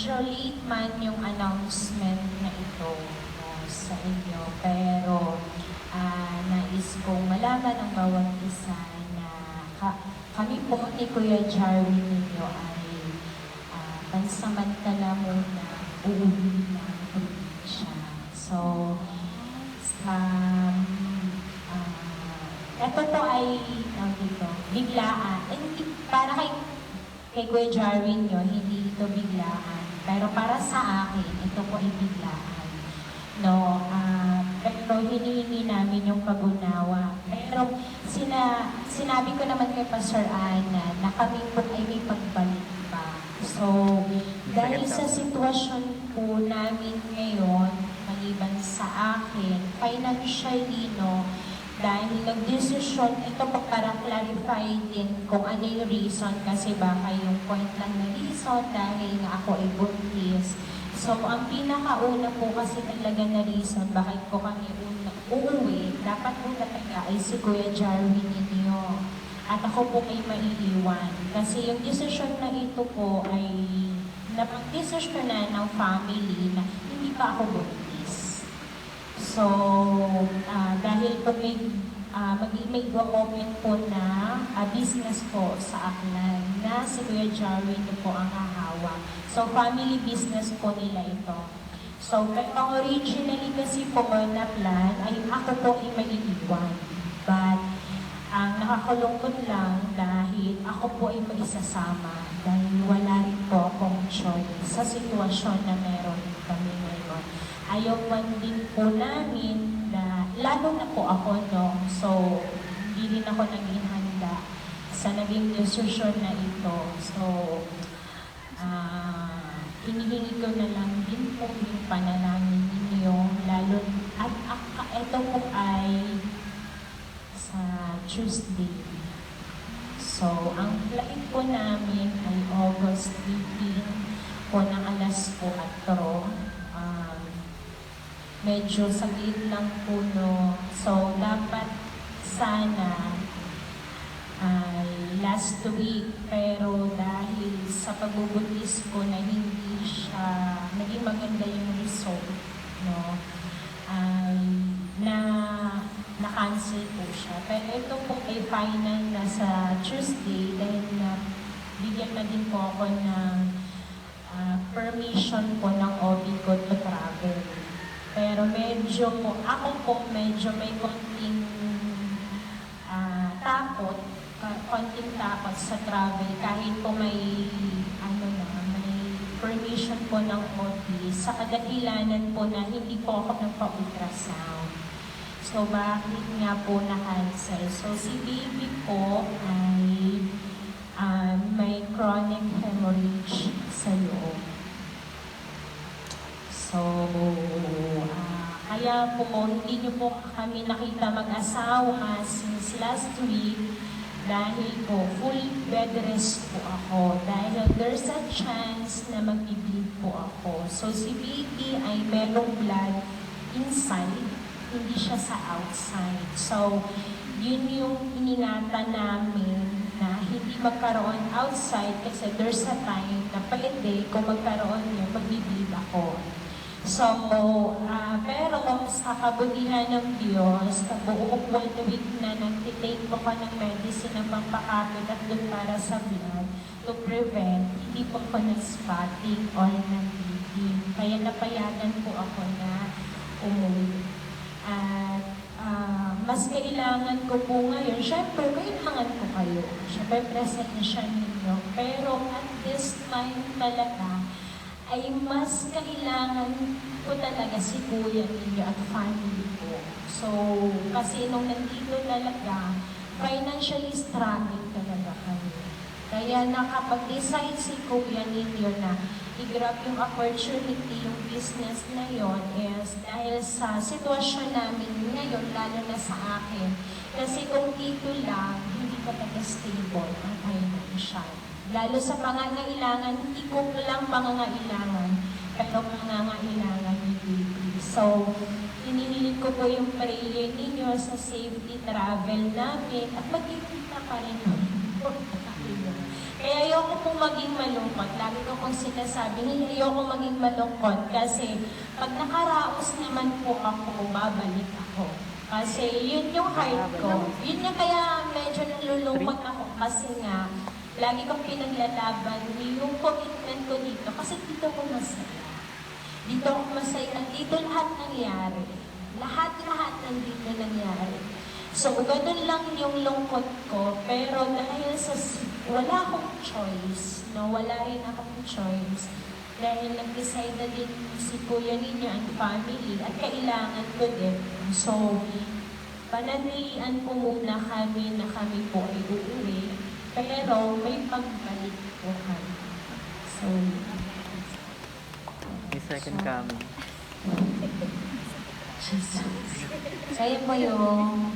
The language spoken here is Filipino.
medyo late man yung announcement na ito sa inyo, pero nais kong malaman ang bawat isa na kami po ni Kuya Jarwin ninyo ay pansamantala muna uuwi ng probinsya. So, ito po ay biglaan. Para kay Kuya Jarwin nyo, hindi ito biglaan. Pero para sa akin, ito po ay biglaan. No, pero hinihingi namin yung pag-unawa. Pero sinabi ko naman kay Pastor Ana na kami po ay may pagbalik pa. So, dahil sa sitwasyon po namin ngayon, maliban sa akin, financially, no, dahil nag-decision, ito po para clarify din kung ano yung reason, kasi baka yung point lang na reason dahil nga ako ay buntis. So, ang pinakauna po kasi talaga na reason bakit ko kami uuwi, dapat po talaga ay si Kuya Jarwin ninyo. At ako po ay maiiwan. Kasi yung decision na ito po ay napag-decision na ng family na hindi pa ako buntis. So, dahil po may government po na business po sa Aklan na si Kuya Jarwin po ang hahawak. So, family business po nila ito. So, ang originally kasi po na plan ay ako po ay maiiwan. But, ang nakakalungkot lang dahil ako po ay maisasama dahil wala rin po akong choice sa sitwasyon na meron kami ngayon. Ayaw man din po namin na, lalo na po ako, no? So, hindi rin ako naging handa sa naging decision na ito. So, hinihingi ko na lang din po yung panalangin ninyo, lalo, at ito po ay sa Tuesday. So, ang flight po namin ay August 18 po ng alas 4. Medyo saglit lang po, no. So, dapat sana ay last week, pero dahil sa pagbubuntis ko na hindi siya naging maganda yung result, no, ay na-cancel po siya. Pero ito po ay final na sa Tuesday dahil bigyan na din po ako ng permission po ng OB ko to travel. Pero medyo po, ako po medyo may konting takot sa travel kahit po may permission po ng OB sa kadahilanan po na hindi po ako nagpa-ultrasound. So, bakit nga po na-cancel? So, si baby po ay may chronic hemorrhage sa loob. So, kaya po hindi niyo po kami nakita mag-asawa since last week dahil po full bed rest po ako. Dahil there's a chance na mag-bleed po ako. So, si baby ay merong blood inside, hindi siya sa outside. So, yun yung iningatan namin na hindi magkaroon outside kasi there's a time na pwede kung magkaroon yun, mag-bleed ako. So, pero sa kabutihan ng Diyos, sa buong 1 week na nag-take ko pa ng medicine ng pampakapit at doon para sa blood to prevent, hindi po ako nag-spotting or nag-bleeding. Kaya napayagan po ako na umuwi. At mas kailangan ko po ngayon, syempre, kailangan ko kayo. Syempre, presensya ninyo. Pero at this time talaga, ay mas kailangan ko talaga si kuya ninyo at family ko. So, kasi nung nandito talaga, financially struggling talaga kami. Kaya nakapag-decide si kuya ninyo na i-grab yung opportunity, yung business na yon is dahil sa sitwasyon namin ngayon, lalo na sa akin. Kasi kung dito lang, hindi ka talaga stable ang financial. Lalo sa pangangailangan, hindi ko lang pangangailangan, pero pangangailangan ni baby. So, hinihiling ko po yung prayer ninyo sa safety travel namin at magkikita pa rin kami. Kaya Kaya ayoko po maging malungkot. Lagi ko pong sinasabi, ayoko maging malungkot kasi pag nakaraos naman po ako, babalik ako. Kasi yun yung heart ko. Yun yung kaya medyo nalulungkot ako kasi nga, lagi kong pinaglalaban yung commitment ko dito kasi dito ko masaya. Dito ako masaya. Dito lahat nangyari. Lahat nandito nangyari. So, ganun lang yung lungkot ko. Pero dahil sa wala akong choice, no? Wala rin akong choice. Dahil nag-decide na din si Kuya ninyo and family at kailangan ko din. So, panandalian po muna kami na kami po ay uuwi. Pero may pagbalik po kami. So, May second coming. Jesus. Kaya po yung